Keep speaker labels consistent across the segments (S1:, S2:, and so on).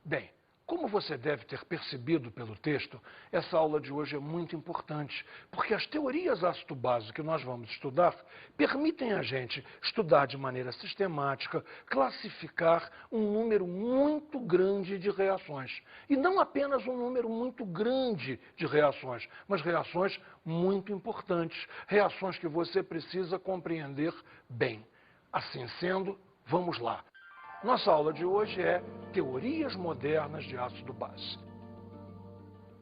S1: Bem, como você deve ter percebido pelo texto, essa aula de hoje é muito importante, porque as teorias ácido-base que nós vamos estudar permitem a gente estudar de maneira sistemática, classificar um número muito grande de reações. E não apenas um número muito grande de reações, mas reações muito importantes, reações que você precisa compreender bem. Assim sendo, vamos lá. Nossa aula de hoje é Teorias Modernas de Ácido-Base.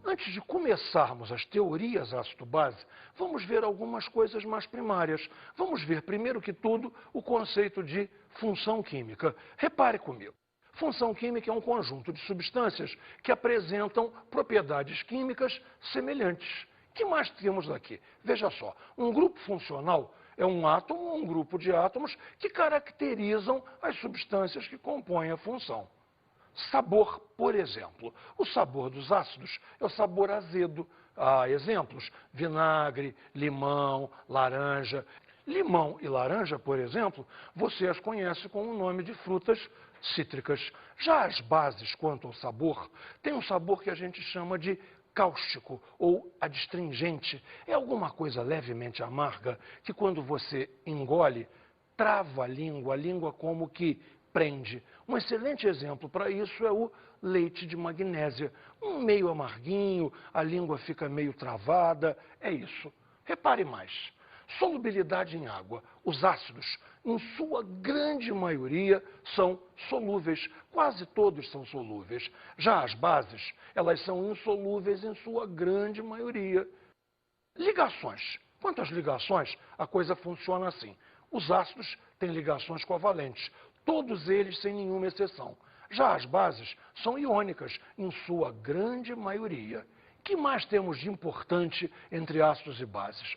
S1: Antes de começarmos as teorias ácido-base, vamos ver algumas coisas mais primárias. Vamos ver, primeiro que tudo, o conceito de função química. Repare comigo. Função química é um conjunto de substâncias que apresentam propriedades químicas semelhantes. O que mais temos aqui? Veja só, um grupo funcional é um átomo ou um grupo de átomos que caracterizam as substâncias que compõem a função. Sabor, por exemplo. O sabor dos ácidos é o sabor azedo. Há exemplos: vinagre, limão, laranja. Limão e laranja, por exemplo, você as conhece com o nome de frutas cítricas. Já as bases, quanto ao sabor, têm um sabor que a gente chama de cáustico ou adstringente. É alguma coisa levemente amarga que, quando você engole, trava a língua como que prende. Um excelente exemplo para isso é o leite de magnésia. Um meio amarguinho, a língua fica meio travada, é isso. Repare mais. Solubilidade em água. Os ácidos, em sua grande maioria, são solúveis. Quase todos são solúveis. Já as bases, elas são insolúveis em sua grande maioria. Ligações. Quanto às ligações, a coisa funciona assim. Os ácidos têm ligações covalentes, todos eles sem nenhuma exceção. Já as bases são iônicas, em sua grande maioria. O que mais temos de importante entre ácidos e bases?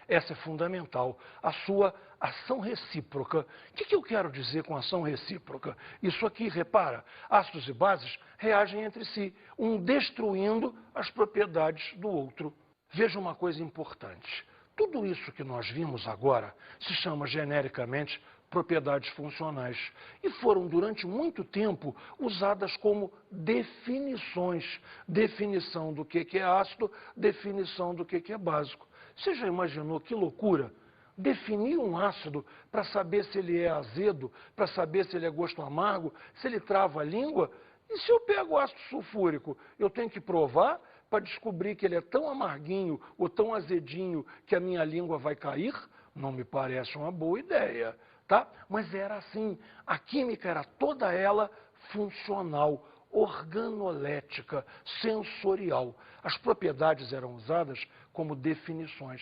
S1: Essa é fundamental, a sua ação recíproca. O que eu quero dizer com ação recíproca? Isso aqui, repara, ácidos e bases reagem entre si, um destruindo as propriedades do outro. Veja uma coisa importante. Tudo isso que nós vimos agora se chama genericamente propriedades funcionais e foram durante muito tempo usadas como definições. Definição do que é ácido, definição do que é básico. Você já imaginou que loucura? Definir um ácido para saber se ele é azedo, para saber se ele é gosto amargo, se ele trava a língua? E se eu pego o ácido sulfúrico, eu tenho que provar para descobrir que ele é tão amarguinho ou tão azedinho que a minha língua vai cair? Não me parece uma boa ideia, tá? Mas era assim. A química era toda ela funcional, organolética, sensorial. As propriedades eram usadas como definições.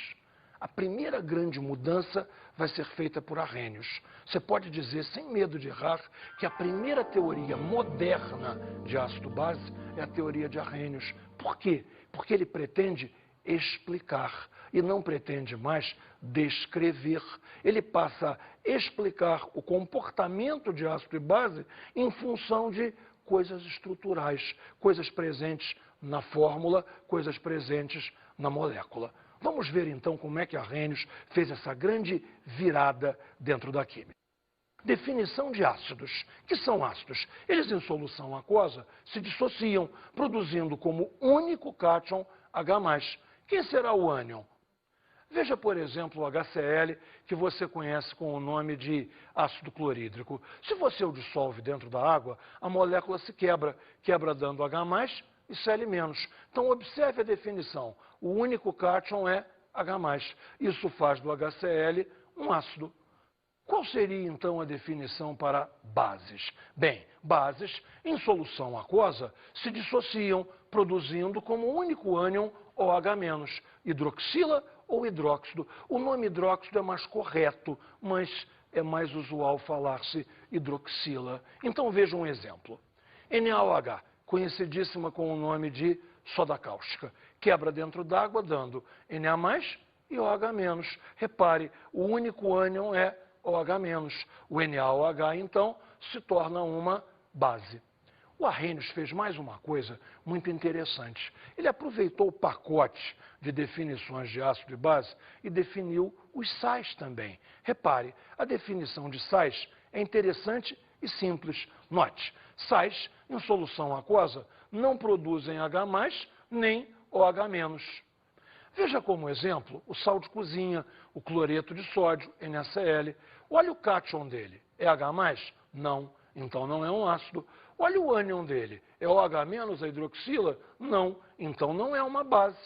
S1: A primeira grande mudança vai ser feita por Arrhenius. Você pode dizer, sem medo de errar, que a primeira teoria moderna de ácido-base é a teoria de Arrhenius. Por quê? Porque ele pretende explicar e não pretende mais descrever. Ele passa a explicar o comportamento de ácido e base em função de coisas estruturais, coisas presentes na fórmula, coisas presentes na molécula. Vamos ver então como é que Arrhenius fez essa grande virada dentro da química. Definição de ácidos. Que são ácidos? Eles em solução aquosa se dissociam, produzindo como único cátion H+. Quem será o ânion? Veja, por exemplo, o HCl, que você conhece com o nome de ácido clorídrico. Se você o dissolve dentro da água, a molécula se quebra dando H+, e Cl-. Então, observe a definição. O único cátion é H+. Isso faz do HCl um ácido. Qual seria, então, a definição para bases? Bem, bases, em solução aquosa, se dissociam, produzindo como único ânion OH-, hidroxila ou hidróxido. O nome hidróxido é mais correto, mas é mais usual falar-se hidroxila. Então, veja um exemplo. NaOH, conhecidíssima com o nome de soda cáustica, quebra dentro d'água dando Na+, e OH-. Repare, o único ânion é OH-. O NaOH, então, se torna uma base. O Arrhenius fez mais uma coisa muito interessante. Ele aproveitou o pacote de definições de ácido e base e definiu os sais também. Repare, a definição de sais é interessante e simples. Note, sais em solução aquosa não produzem H+, nem OH-. Veja como exemplo o sal de cozinha, o cloreto de sódio, NaCl. Olha o cátion dele. É H+? Não. Então não é um ácido. Olha o ânion dele. É OH- a hidroxila? Não. Então não é uma base.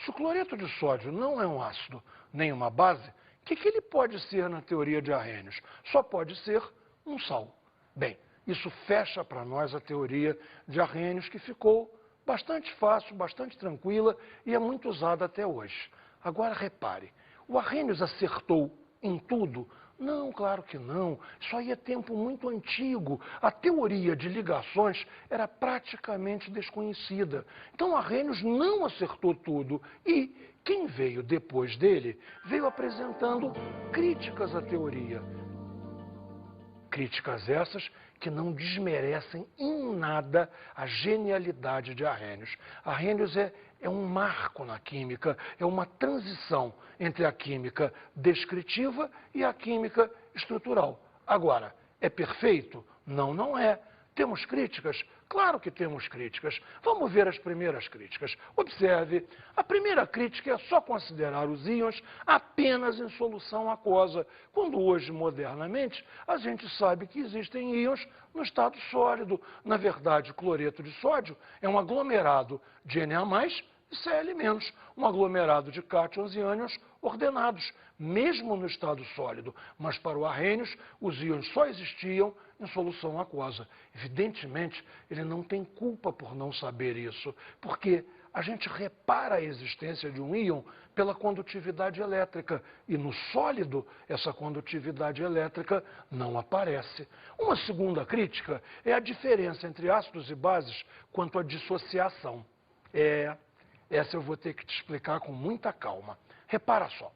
S1: Se o cloreto de sódio não é um ácido nem uma base, o que ele pode ser na teoria de Arrhenius? Só pode ser um sal. Bem, isso fecha para nós a teoria de Arrhenius, que ficou bastante fácil, bastante tranquila e é muito usada até hoje. Agora repare, o Arrhenius acertou em tudo? Não, claro que não. Isso aí é tempo muito antigo. A teoria de ligações era praticamente desconhecida. Então Arrhenius não acertou tudo e quem veio depois dele veio apresentando críticas à teoria. Críticas essas que não desmerecem em nada a genialidade de Arrhenius. Arrhenius é um marco na química, é uma transição entre a química descritiva e a química estrutural. Agora, é perfeito? Não, não é. Temos críticas? Claro que temos críticas. Vamos ver as primeiras críticas. Observe, a primeira crítica é só considerar os íons apenas em solução aquosa, quando hoje, modernamente, a gente sabe que existem íons no estado sólido. Na verdade, cloreto de sódio é um aglomerado de Na+, e Cl-, um aglomerado de cátions e ânions ordenados, mesmo no estado sólido. Mas para o Arrhenius, os íons só existiam em solução aquosa. Evidentemente, ele não tem culpa por não saber isso, porque a gente repara a existência de um íon pela condutividade elétrica, e no sólido essa condutividade elétrica não aparece. Uma segunda crítica é a diferença entre ácidos e bases quanto à dissociação. Essa eu vou ter que te explicar com muita calma. Repara só,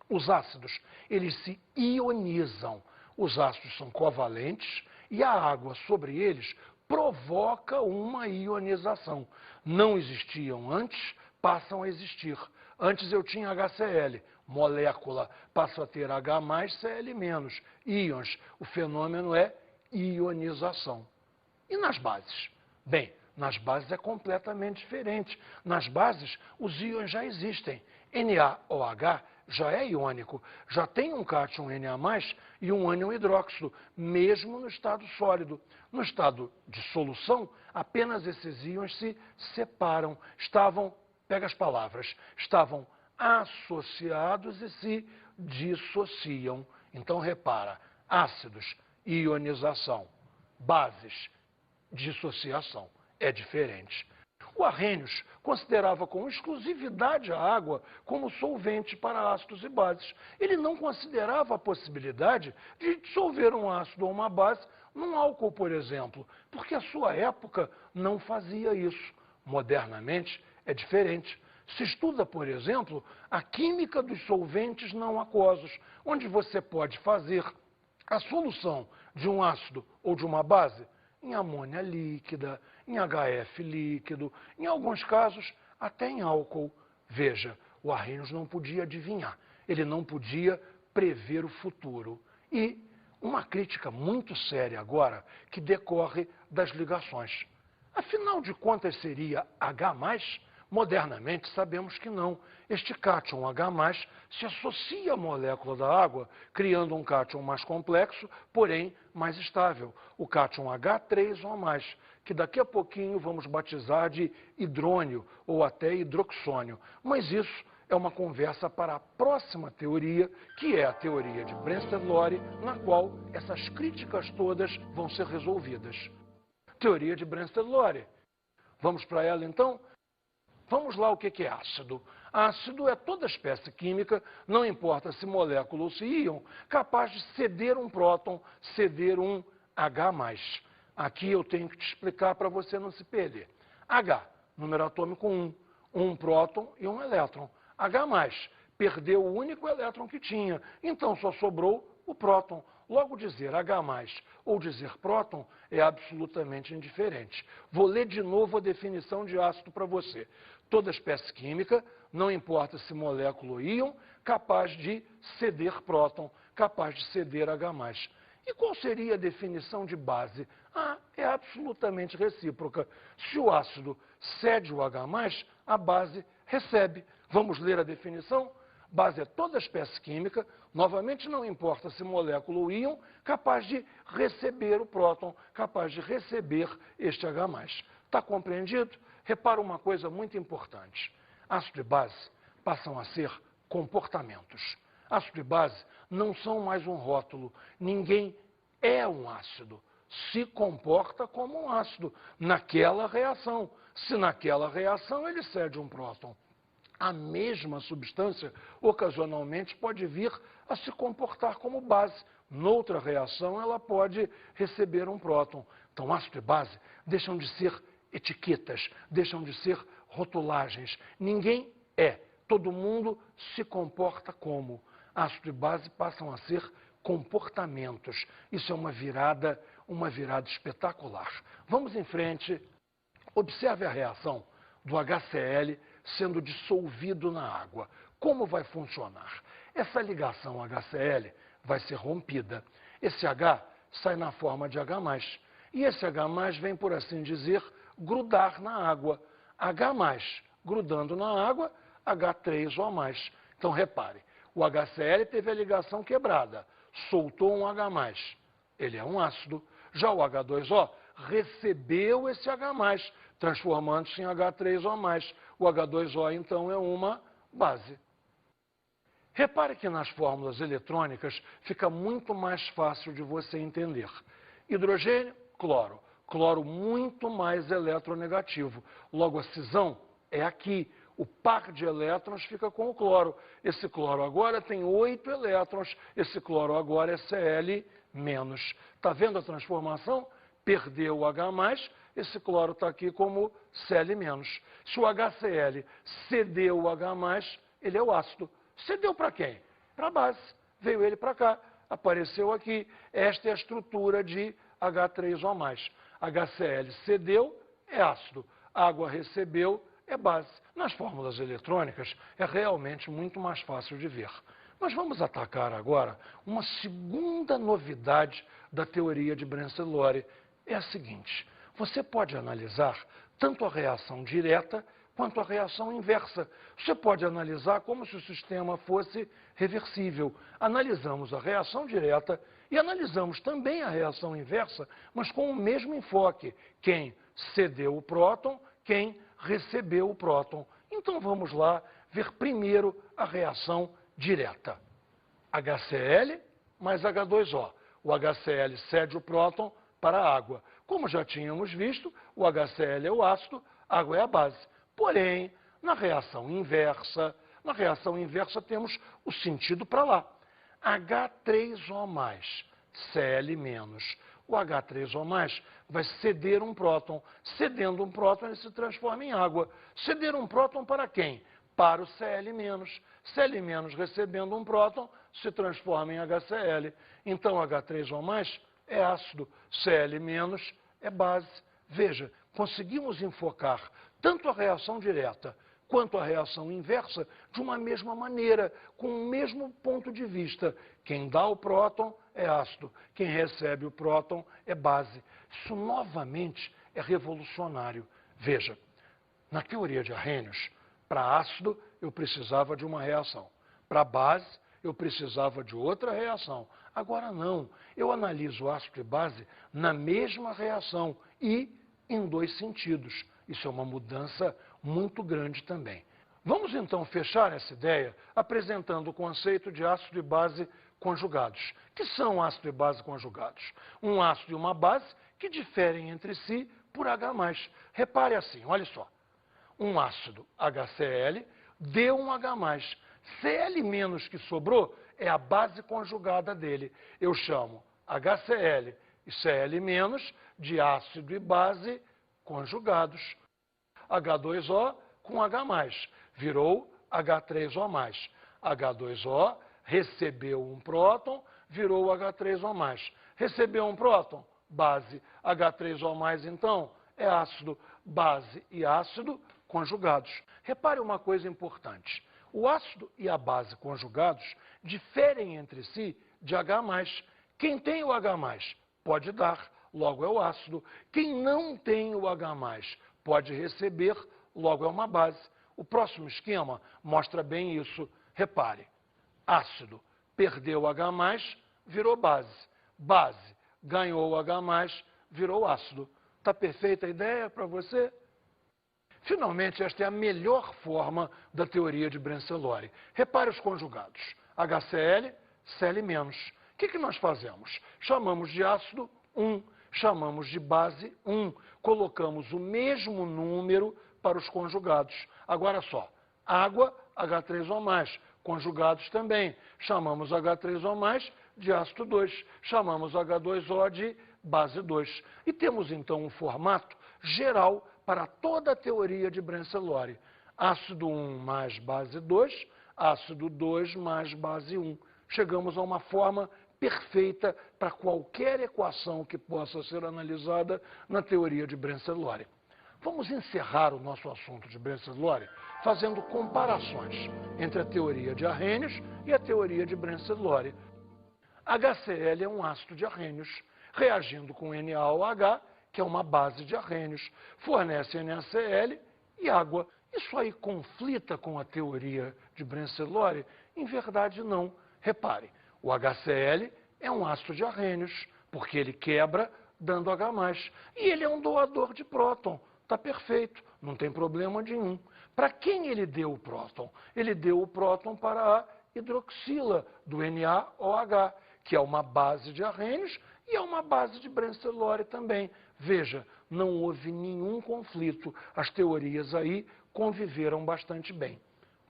S1: os ácidos, eles se ionizam. Os ácidos são covalentes e a água sobre eles provoca uma ionização. Não existiam antes, passam a existir. Antes eu tinha HCl, molécula, passo a ter H+, Cl-, íons. O fenômeno é ionização. E nas bases? Bem, nas bases é completamente diferente. Nas bases, os íons já existem. NaOH já é iônico, já tem um cátion Na+, e um ânion hidróxido, mesmo no estado sólido. No estado de solução, apenas esses íons se separam. Pega as palavras, estavam associados e se dissociam. Então, repara, ácidos, ionização, bases, dissociação. É diferente. O Arrhenius considerava com exclusividade a água como solvente para ácidos e bases. Ele não considerava a possibilidade de dissolver um ácido ou uma base num álcool, por exemplo, porque a sua época não fazia isso. Modernamente é diferente. Se estuda, por exemplo, a química dos solventes não aquosos, onde você pode fazer a solução de um ácido ou de uma base em amônia líquida, em HF líquido, em alguns casos até em álcool. Veja, o Arrhenius não podia adivinhar, ele não podia prever o futuro. E uma crítica muito séria agora que decorre das ligações. Afinal de contas, seria H+? Modernamente, sabemos que não. Este cátion H+, se associa à molécula da água, criando um cátion mais complexo, porém mais estável, o cátion H3O+, que daqui a pouquinho vamos batizar de hidrônio ou até hidroxônio. Mas isso é uma conversa para a próxima teoria, que é a teoria de Brensted-Lowry, na qual essas críticas todas vão ser resolvidas. Teoria de Brensted-Lowry. Vamos para ela então? Vamos lá, o que é ácido? Ácido é toda espécie química, não importa se molécula ou se íon, capaz de ceder um próton, ceder um H+. Aqui eu tenho que te explicar para você não se perder. H, número atômico 1, um próton e um elétron. H+, perdeu o único elétron que tinha, então só sobrou o próton. Logo, dizer H+ ou dizer próton é absolutamente indiferente. Vou ler de novo a definição de ácido para você. Toda espécie química, não importa se molécula ou íon, capaz de ceder próton, capaz de ceder H+. E qual seria a definição de base? É absolutamente recíproca. Se o ácido cede o H+, a base recebe. Vamos ler a definição? Base é toda espécie química, novamente não importa se molécula ou íon, capaz de receber o próton, capaz de receber este H+. Está compreendido? Repara uma coisa muito importante. Ácido e base passam a ser comportamentos. Ácido e base não são mais um rótulo. Ninguém é um ácido. Se comporta como um ácido naquela reação. Se naquela reação ele cede um próton. A mesma substância, ocasionalmente, pode vir a se comportar como base. Noutra reação, ela pode receber um próton. Então, ácido e base deixam de ser etiquetas, deixam de ser rotulagens. Ninguém é. Todo mundo se comporta como. Ácido e base passam a ser comportamentos. Isso é uma virada espetacular. Vamos em frente. Observe a reação do HCl sendo dissolvido na água. Como vai funcionar? Essa ligação HCl vai ser rompida. Esse H sai na forma de H+. E esse H+, vem, por assim dizer, grudar na água. H+, grudando na água, H3O+. Então, repare, o HCl teve a ligação quebrada, soltou um H+. Ele é um ácido. Já o H2O recebeu esse H+, transformando-se em H3O+. O H2O, então, é uma base. Repare que nas fórmulas eletrônicas fica muito mais fácil de você entender. Hidrogênio, cloro. Cloro muito mais eletronegativo. Logo, a cisão é aqui. O par de elétrons fica com o cloro. Esse cloro agora tem 8 elétrons. Esse cloro agora é Cl-. Está vendo a transformação? Perdeu o H+, esse cloro está aqui como Cl-. Se o HCl cedeu o H+, ele é o ácido. Cedeu para quem? Para a base. Veio ele para cá, apareceu aqui. Esta é a estrutura de H3O+. HCl cedeu, é ácido. Água recebeu, é base. Nas fórmulas eletrônicas é realmente muito mais fácil de ver. Mas vamos atacar agora uma segunda novidade da teoria de Brenzlori. É a seguinte: você pode analisar tanto a reação direta quanto a reação inversa. Você pode analisar como se o sistema fosse reversível. Analisamos a reação direta e analisamos também a reação inversa, mas com o mesmo enfoque. Quem cedeu o próton, quem recebeu o próton. Então vamos lá ver primeiro a reação direta. HCl mais H2O. O HCl cede o próton para a água. Como já tínhamos visto, o HCl é o ácido, a água é a base. Porém, na reação inversa temos o sentido para lá. H3O+, Cl-. O H3O+, vai ceder um próton. Cedendo um próton, ele se transforma em água. Ceder um próton para quem? Para o Cl-. Cl- recebendo um próton, se transforma em HCl. Então, H3O+, é ácido, Cl- é base. Veja, conseguimos enfocar tanto a reação direta quanto a reação inversa de uma mesma maneira, com o mesmo ponto de vista. Quem dá o próton é ácido, quem recebe o próton é base. Isso novamente é revolucionário. Veja, na teoria de Arrhenius, para ácido eu precisava de uma reação, para base eu precisava de outra reação. Agora não, eu analiso ácido e base na mesma reação e em dois sentidos. Isso é uma mudança muito grande também. Vamos então fechar essa ideia apresentando o conceito de ácido e base conjugados. O que são ácido e base conjugados? Um ácido e uma base que diferem entre si por H+. Repare assim, olha só. Um ácido HCl deu um H+. Cl- que sobrou é a base conjugada dele. Eu chamo HCl e Cl- de ácido e base conjugados. H2O com H+, virou H3O+. H2O recebeu um próton, virou H3O+. Recebeu um próton, base. H3O+, então, é ácido, base e ácido conjugados. Repare uma coisa importante. O ácido e a base conjugados diferem entre si de H+. Quem tem o H+, pode dar, logo é o ácido. Quem não tem o H+, pode receber, logo é uma base. O próximo esquema mostra bem isso. Repare, ácido perdeu o H+, virou base. Base ganhou o H+, virou ácido. Está perfeita a ideia para você? Finalmente, esta é a melhor forma da teoria de Brenzellori. Repare os conjugados. HCl, Cl-. O que nós fazemos? Chamamos de ácido 1, chamamos de base 1. Colocamos o mesmo número para os conjugados. Agora só, água, H3O+, conjugados também. Chamamos H3O+, de ácido 2. Chamamos H2O de base 2. E temos então um formato geral para toda a teoria de Brenzellori. Ácido 1 mais base 2, ácido 2 mais base 1. Chegamos a uma forma perfeita para qualquer equação que possa ser analisada na teoria de Brenzellori. Vamos encerrar o nosso assunto de Brenzellori fazendo comparações entre a teoria de Arrhenius e a teoria de Brenzellori. HCl é um ácido de Arrhenius, reagindo com NaOH, que é uma base de Arrhenius, fornece NaCl e água. Isso aí conflita com a teoria de Brenzellori? Em verdade, não. Repare, o HCl é um ácido de Arrhenius, porque ele quebra dando H+. E ele é um doador de próton. Está perfeito, não tem problema nenhum. Para quem ele deu o próton? Ele deu o próton para a hidroxila do NaOH, que é uma base de Arrhenius e é uma base de Brenzellori também. Veja, não houve nenhum conflito. As teorias aí conviveram bastante bem.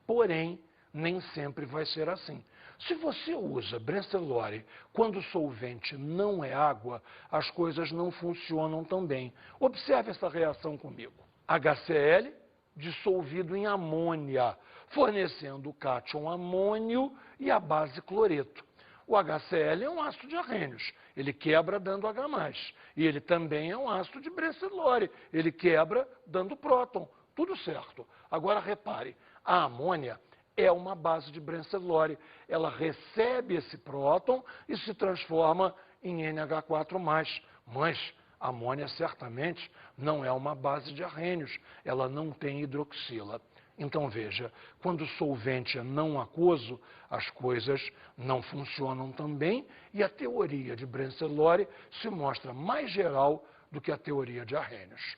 S1: Porém, nem sempre vai ser assim. Se você usa Brenzellori quando o solvente não é água, as coisas não funcionam tão bem. Observe essa reação comigo. HCl dissolvido em amônia, fornecendo o cátion amônio e a base cloreto. O HCl é um ácido de Arrhenius, ele quebra dando H+. E ele também é um ácido de Brenzellori, ele quebra dando próton. Tudo certo. Agora repare, a amônia é uma base de Brenzellori. Ela recebe esse próton e se transforma em NH4+. Mas a amônia certamente não é uma base de Arrhenius, ela não tem hidroxila. Então veja, quando o solvente é não aquoso, as coisas não funcionam tão bem e a teoria de Brenzellori se mostra mais geral do que a teoria de Arrhenius.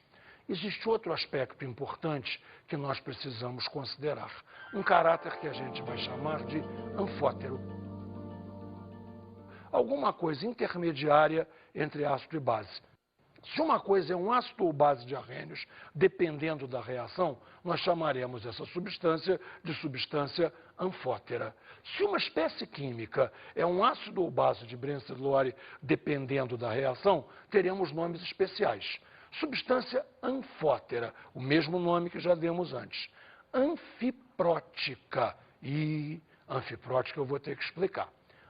S1: Existe outro aspecto importante que nós precisamos considerar, um caráter que a gente vai chamar de anfótero. Alguma coisa intermediária entre ácido e base. Se uma coisa é um ácido ou base de Arrhenius, dependendo da reação, nós chamaremos essa substância de substância anfótera. Se uma espécie química é um ácido ou base de Brenzellori, dependendo da reação, teremos nomes especiais. Substância anfótera, o mesmo nome que já demos antes. Anfiprótica. E anfiprótica eu vou ter que explicar.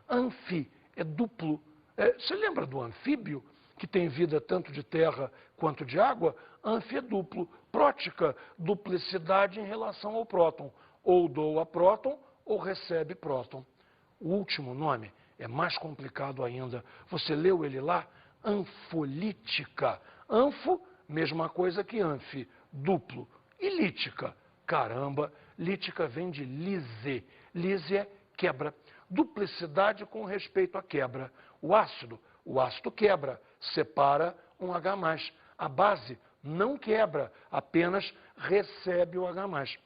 S1: Anfi é duplo. Você lembra do anfíbio, que tem vida tanto de terra quanto de água? Anfi é duplo. Prótica, duplicidade em relação ao próton. Ou doa próton ou recebe próton. O último nome é mais complicado ainda. Você leu ele lá? Anfolítica. Anfo, mesma coisa que anfi, duplo. E lítica? Caramba, lítica vem de lise. Lise é quebra. Duplicidade com respeito à quebra. O ácido quebra, separa um H+. A base não quebra, apenas recebe o H+.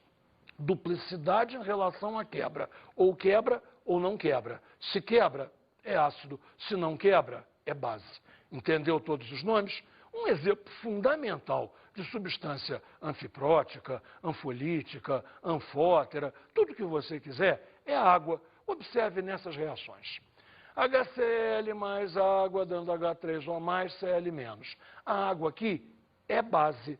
S1: Duplicidade em relação à quebra. Ou quebra ou não quebra. Se quebra, é ácido. Se não quebra, é base. Entendeu todos os nomes? Um exemplo fundamental de substância anfiprótica, anfolítica, anfótera, tudo que você quiser, é a água. Observe nessas reações. HCl mais água dando H3O mais Cl-. A água aqui é base.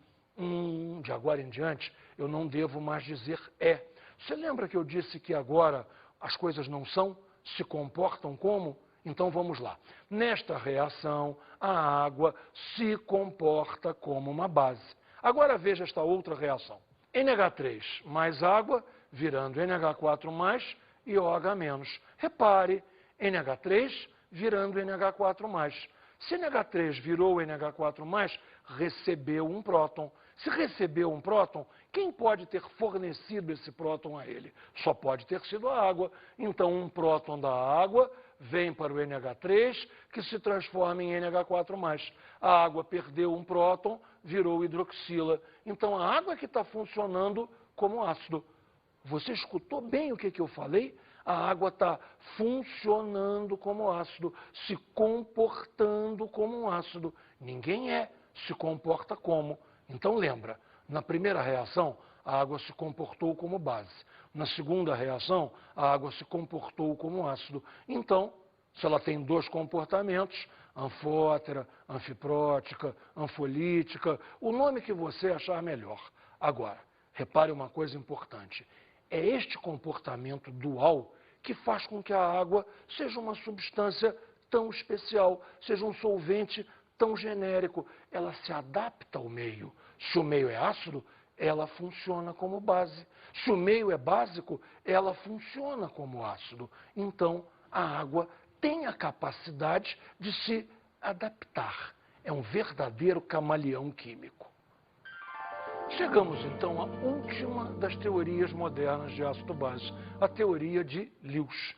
S1: De agora em diante, eu não devo mais dizer é. Você lembra que eu disse que agora as coisas não são, se comportam como? Então vamos lá. Nesta reação, a água se comporta como uma base. Agora veja esta outra reação. NH3 mais água, virando NH4+, e OH-. Repare, NH3 virando NH4+. Se NH3 virou NH4+, recebeu um próton. Se recebeu um próton, quem pode ter fornecido esse próton a ele? Só pode ter sido a água. Então, um próton da água vem para o NH3, que se transforma em NH4+. A água perdeu um próton, virou hidroxila. Então, a água que está funcionando como ácido. Você escutou bem o que eu falei? A água está funcionando como ácido, se comportando como um ácido. Ninguém se comporta como. Então lembra, na primeira reação, a água se comportou como base. Na segunda reação, a água se comportou como ácido. Então, se ela tem dois comportamentos, anfótera, anfiprótica, anfolítica, o nome que você achar melhor. Agora, repare uma coisa importante. É este comportamento dual que faz com que a água seja uma substância tão especial, seja um solvente tão genérico. Ela se adapta ao meio. Se o meio é ácido, ela funciona como base. Se o meio é básico, ela funciona como ácido. Então, a água tem a capacidade de se adaptar. É um verdadeiro camaleão químico. Chegamos, então, à última das teorias modernas de ácido-base, a teoria de Lewis.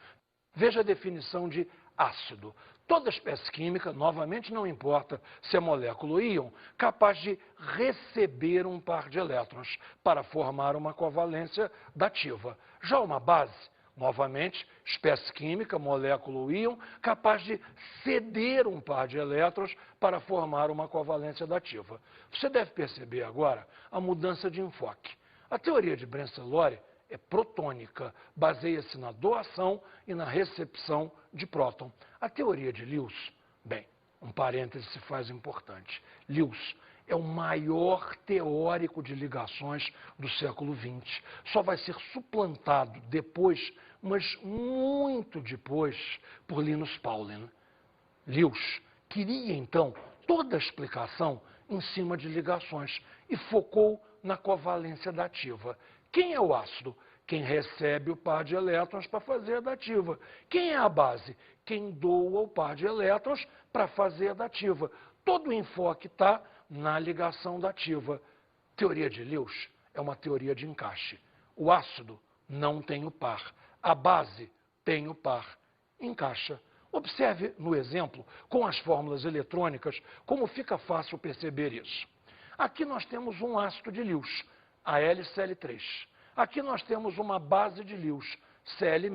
S1: Veja a definição de ácido. Toda espécie química, novamente não importa se é molécula ou íon, capaz de receber um par de elétrons para formar uma covalência dativa. Já uma base, novamente, espécie química, molécula ou íon, capaz de ceder um par de elétrons para formar uma covalência dativa. Você deve perceber agora a mudança de enfoque. A teoria de Brenzin-Lore é protônica, baseia-se na doação e na recepção de próton. A teoria de Lewis, bem, um parêntese se faz importante. Lewis é o maior teórico de ligações do século XX. Só vai ser suplantado depois, mas muito depois, por Linus Pauling. Lewis queria, então, toda a explicação em cima de ligações e focou na covalência dativa. Quem é o ácido? Quem recebe o par de elétrons para fazer a dativa. Quem é a base? Quem doa o par de elétrons para fazer a dativa. Todo o enfoque está na ligação dativa. Teoria de Lewis é uma teoria de encaixe. O ácido não tem o par. A base tem o par. Encaixa. Observe no exemplo, com as fórmulas eletrônicas, como fica fácil perceber isso. Aqui nós temos um ácido de Lewis, AlCl3. Aqui nós temos uma base de Lewis, Cl-.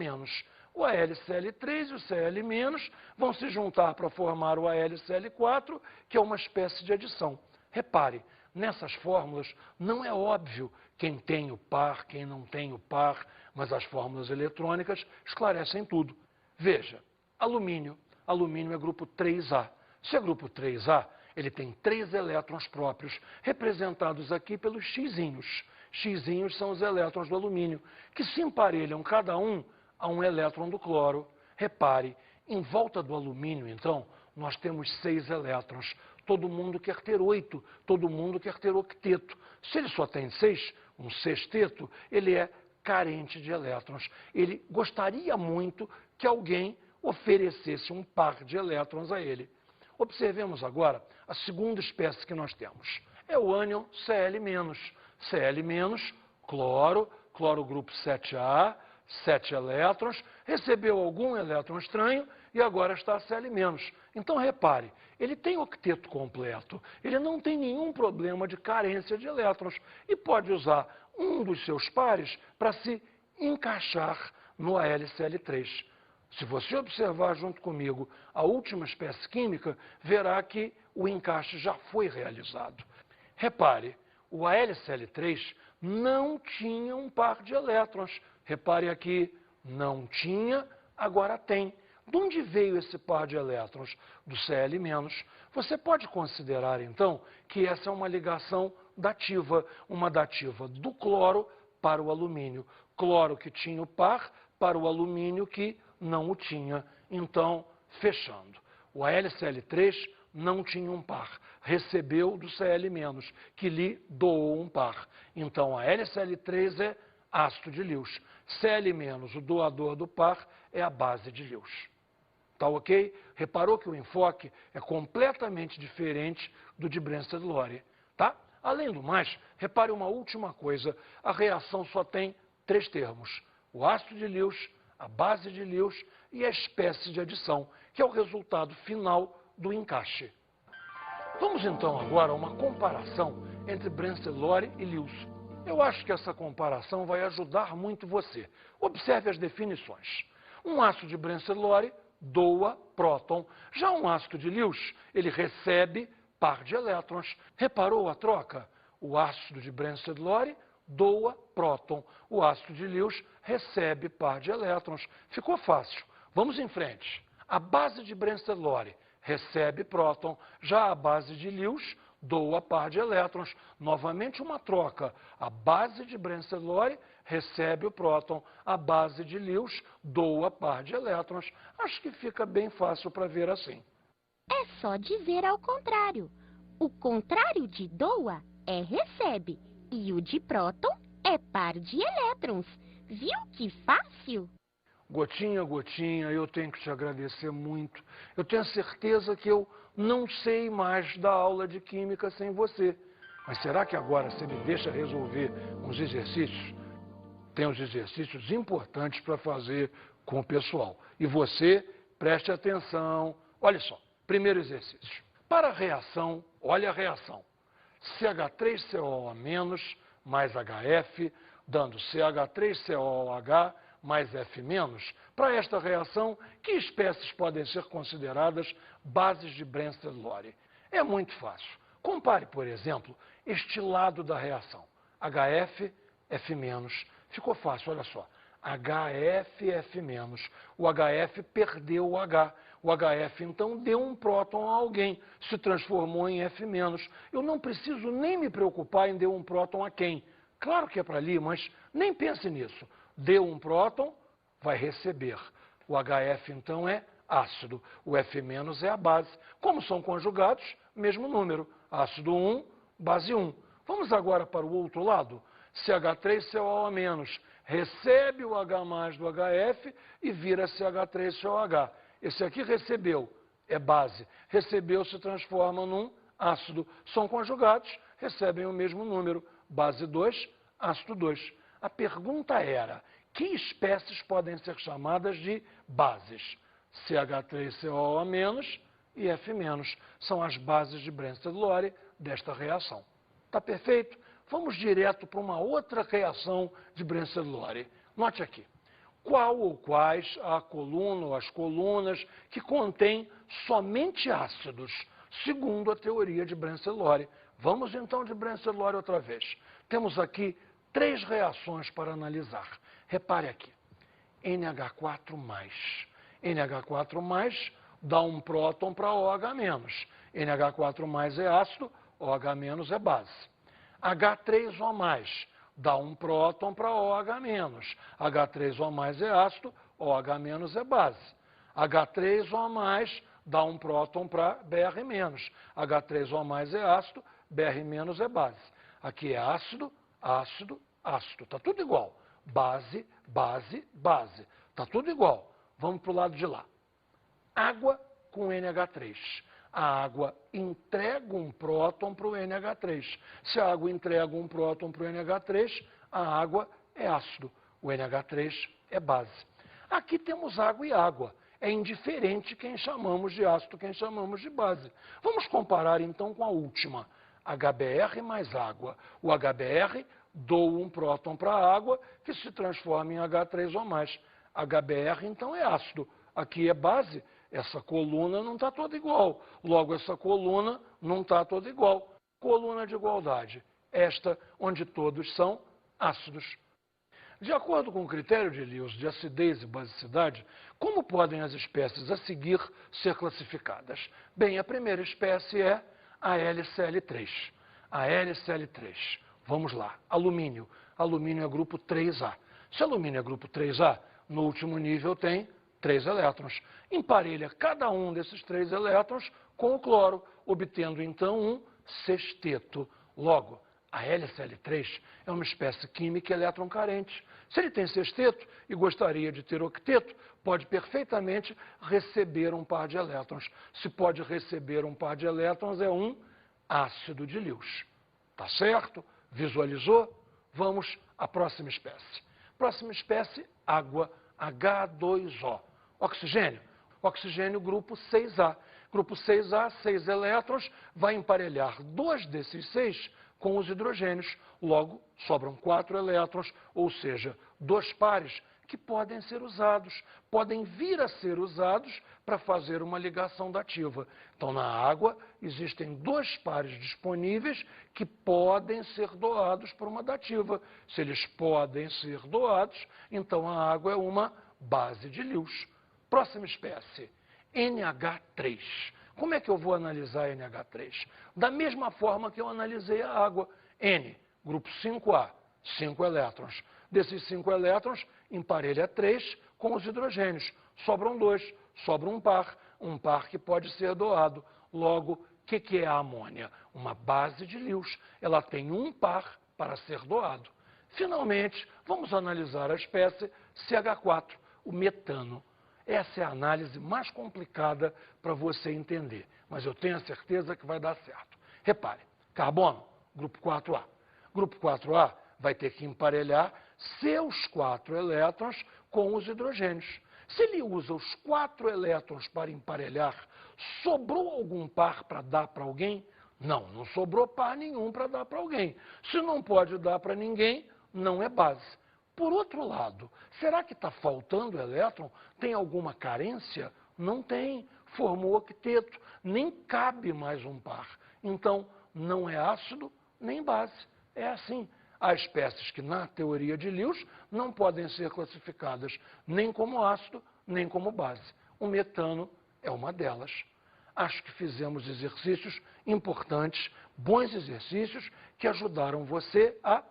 S1: O AlCl3 e o Cl- vão se juntar para formar o AlCl4, que é uma espécie de adição. Repare, nessas fórmulas não é óbvio quem tem o par, quem não tem o par, mas as fórmulas eletrônicas esclarecem tudo. Veja, alumínio. Alumínio é grupo 3A. Se é grupo 3A, ele tem 3 elétrons próprios, representados aqui pelos xizinhos. Xizinhos são os elétrons do alumínio, que se emparelham cada um a um elétron do cloro. Repare, em volta do alumínio, então, nós temos 6 elétrons. Todo mundo quer ter 8, todo mundo quer ter octeto. Se ele só tem 6, um sexteto, ele é carente de elétrons. Ele gostaria muito que alguém oferecesse um par de elétrons a ele. Observemos agora a segunda espécie que nós temos. É o ânion Cl-. Cl-, cloro, cloro grupo 7A, 7 elétrons, recebeu algum elétron estranho e agora está Cl-. Então, repare, ele tem octeto completo, ele não tem nenhum problema de carência de elétrons e pode usar um dos seus pares para se encaixar no AlCl3. Se você observar junto comigo a última espécie química, verá que o encaixe já foi realizado. Repare, o AlCl3 não tinha um par de elétrons. Repare aqui, não tinha, agora tem. De onde veio esse par de elétrons? Do Cl-. Você pode considerar, então, que essa é uma ligação dativa, uma dativa do cloro para o alumínio. Cloro que tinha o par para o alumínio que não o tinha. Então, fechando. O AlCl3 não tinha um par, recebeu do Cl-, que lhe doou um par. Então, a AlCl3 é ácido de Lewis. Cl-, o doador do par, é a base de Lewis. Tá ok? Reparou que o enfoque é completamente diferente do de Brensted-Lowry, tá? Além do mais, repare uma última coisa, a reação só tem 3 termos: o ácido de Lewis, a base de Lewis e a espécie de adição, que é o resultado final do encaixe. Vamos então agora a uma comparação entre Brensted-Lowry e Lewis. Eu acho que essa comparação vai ajudar muito você. Observe as definições. Um ácido de Brensted-Lowry doa próton. Já um ácido de Lewis, ele recebe par de elétrons. Reparou a troca? O ácido de Brensted-Lowry doa próton. O ácido de Lewis recebe par de elétrons. Ficou fácil. Vamos em frente. A base de Brensted-Lowry recebe próton. Já a base de Lewis doa par de elétrons. Novamente uma troca. A base de Brensted-Lowry recebe o próton. A base de Lewis doa par de elétrons. Acho que fica bem fácil para ver assim.
S2: É só dizer ao contrário. O contrário de doa é recebe. E o de próton é par de elétrons. Viu que fácil?
S1: Gotinha a gotinha, eu tenho que te agradecer muito. Eu tenho certeza que eu não sei mais da aula de química sem você. Mas será que agora você me deixa resolver uns exercícios? Tem uns exercícios importantes para fazer com o pessoal. E você, preste atenção. Olha só, primeiro exercício. Para a reação, olha a reação. CH3COO- mais HF, dando CH3COOH mais F-. Para esta reação, que espécies podem ser consideradas bases de Brensted-Lowry? É muito fácil. Compare, por exemplo, este lado da reação. HF, F-. Ficou fácil, olha só. HF, F-. O HF perdeu o H. O HF, então, deu um próton a alguém, se transformou em F-. Eu não preciso nem me preocupar em deu um próton a quem. Claro que é para ali, mas nem pense nisso. Deu um próton, vai receber. O HF, então, é ácido. O F- é a base. Como são conjugados, mesmo número. Ácido 1, base 1. Vamos agora para o outro lado. CH3COO- recebe o H+ do HF e vira CH3COH. Esse aqui recebeu, é base. Recebeu, se transforma num ácido. São conjugados, recebem o mesmo número. Base 2, ácido 2. A pergunta era, que espécies podem ser chamadas de bases? CH3COO- e F-. São as bases de Brensted-Lowry desta reação. Tá perfeito? Vamos direto para uma outra reação de Brensted-Lowry. Note aqui. Qual ou quais a coluna ou as colunas que contêm somente ácidos, segundo a teoria de Brensted-Lowry? Vamos então de Brensted-Lowry outra vez. Temos aqui 3 reações para analisar. Repare aqui. NH4+. NH4+ dá um próton para OH-. NH4+ é ácido, OH- é base. H3O+, dá um próton para OH-. H3O+ é ácido, OH- é base. H3O+, dá um próton para Br-. H3O+ é ácido, Br- é base. Aqui é ácido, ácido, ácido. Está tudo igual. Base, base, base. Está tudo igual. Vamos para o lado de lá. Água com NH3. A água entrega um próton para o NH3. Se a água entrega um próton para o NH3, a água é ácido. O NH3 é base. Aqui temos água e água. É indiferente quem chamamos de ácido, quem chamamos de base. Vamos comparar então com a última. HBr mais água. O HBr doa um próton para a água que se transforma em H3O+. HBr então é ácido. Aqui é base. Essa coluna não está toda igual. Logo, essa coluna não está toda igual. Coluna de igualdade. Esta, onde todos são ácidos. De acordo com o critério de Lewis de acidez e basicidade, como podem as espécies a seguir ser classificadas? Bem, a primeira espécie é a LCl3. A LCl3. Vamos lá. Alumínio. Alumínio é grupo 3A. Se alumínio é grupo 3A, no último nível tem 3 elétrons. Emparelha cada um desses 3 elétrons com o cloro, obtendo então um sexteto. Logo, A LCl3 é uma espécie química elétron carente. Se ele tem sexteto e gostaria de ter octeto, pode perfeitamente receber um par de elétrons. Se pode receber um par de elétrons, é um ácido de Lewis. Tá certo? Visualizou? Vamos à próxima espécie. Próxima espécie, água, H2O. Oxigênio. Oxigênio, grupo 6A. Grupo 6A, 6 elétrons, vai emparelhar 2 desses 6 com os hidrogênios. Logo, sobram 4 elétrons, ou seja, 2 pares que podem ser usados, podem vir a ser usados para fazer uma ligação dativa. Então, na água, existem 2 pares disponíveis que podem ser doados por uma dativa. Se eles podem ser doados, então a água é uma base de Lewis. Próxima espécie, NH3. Como é que eu vou analisar NH3? Da mesma forma que eu analisei a água. N, grupo 5A, 5 elétrons. Desses 5 elétrons, emparelha 3 com os hidrogênios. Sobram 2, sobra um par que pode ser doado. Logo, o que é a amônia? Uma base de Lewis. Ela tem um par para ser doado. Finalmente, vamos analisar a espécie CH4, o metano. Essa é a análise mais complicada para você entender, mas eu tenho a certeza que vai dar certo. Repare, carbono, grupo 4A. Grupo 4A vai ter que emparelhar seus 4 elétrons com os hidrogênios. Se ele usa os 4 elétrons para emparelhar, sobrou algum par para dar para alguém? Não, não sobrou par nenhum para dar para alguém. Se não pode dar para ninguém, não é base. Por outro lado, será que está faltando elétron? Tem alguma carência? Não tem. Formou octeto. Nem cabe mais um par. Então, não é ácido nem base. É assim. Há espécies que, na teoria de Lewis, não podem ser classificadas nem como ácido, nem como base. O metano é uma delas. Acho que fizemos exercícios importantes, bons exercícios, que ajudaram você a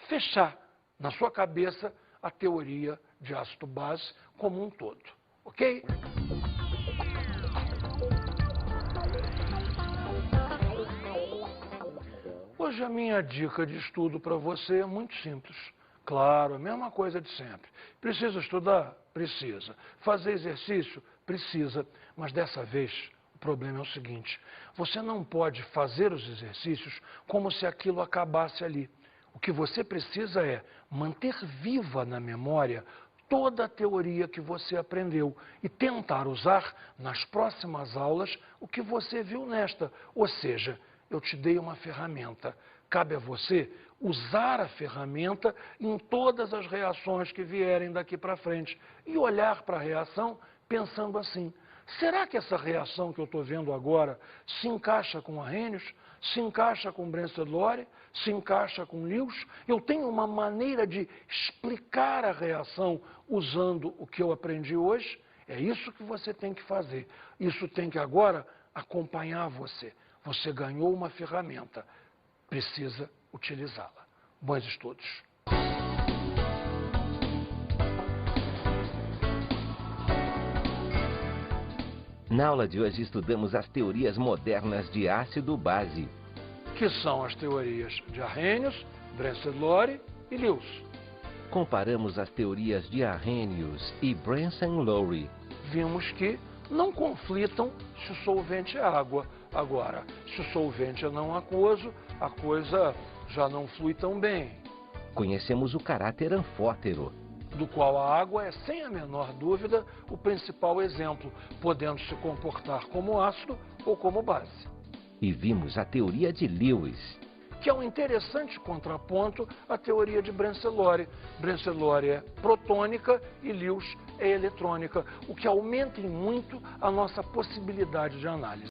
S1: fechar na sua cabeça a teoria de ácido-base como um todo. Ok? Hoje a minha dica de estudo para você é muito simples. Claro, a mesma coisa de sempre. Precisa estudar? Precisa. Fazer exercício? Precisa. Mas dessa vez, o problema é o seguinte: você não pode fazer os exercícios como se aquilo acabasse ali. O que você precisa é manter viva na memória toda a teoria que você aprendeu e tentar usar nas próximas aulas o que você viu nesta. Ou seja, eu te dei uma ferramenta. Cabe a você usar a ferramenta em todas as reações que vierem daqui para frente e olhar para a reação pensando assim: será que essa reação que eu estou vendo agora se encaixa com Arrhenius? Se encaixa com Brensted-Lowry? Se encaixa com Lewis? Eu tenho uma maneira de explicar a reação usando o que eu aprendi hoje? É isso que você tem que fazer. Isso tem que agora acompanhar você. Você ganhou uma ferramenta. Precisa utilizá-la. Bons estudos.
S3: Na aula de hoje estudamos as teorias modernas de ácido-base.
S1: Que são as teorias de Arrhenius, Brensted-Lowry e Lewis.
S3: Comparamos as teorias de Arrhenius e Brensted-Lowry.
S1: Vimos que não conflitam se o solvente é água. Agora, se o solvente é não aquoso, a coisa já não flui tão bem.
S3: Conhecemos o caráter anfótero,
S1: do qual a água é, sem a menor dúvida, o principal exemplo, podendo se comportar como ácido ou como base.
S3: E vimos a teoria de Lewis,
S1: que é um interessante contraponto à teoria de Brensted-Lowry. Brensted-Lowry é protônica e Lewis é eletrônica, o que aumenta em muito a nossa possibilidade de análise.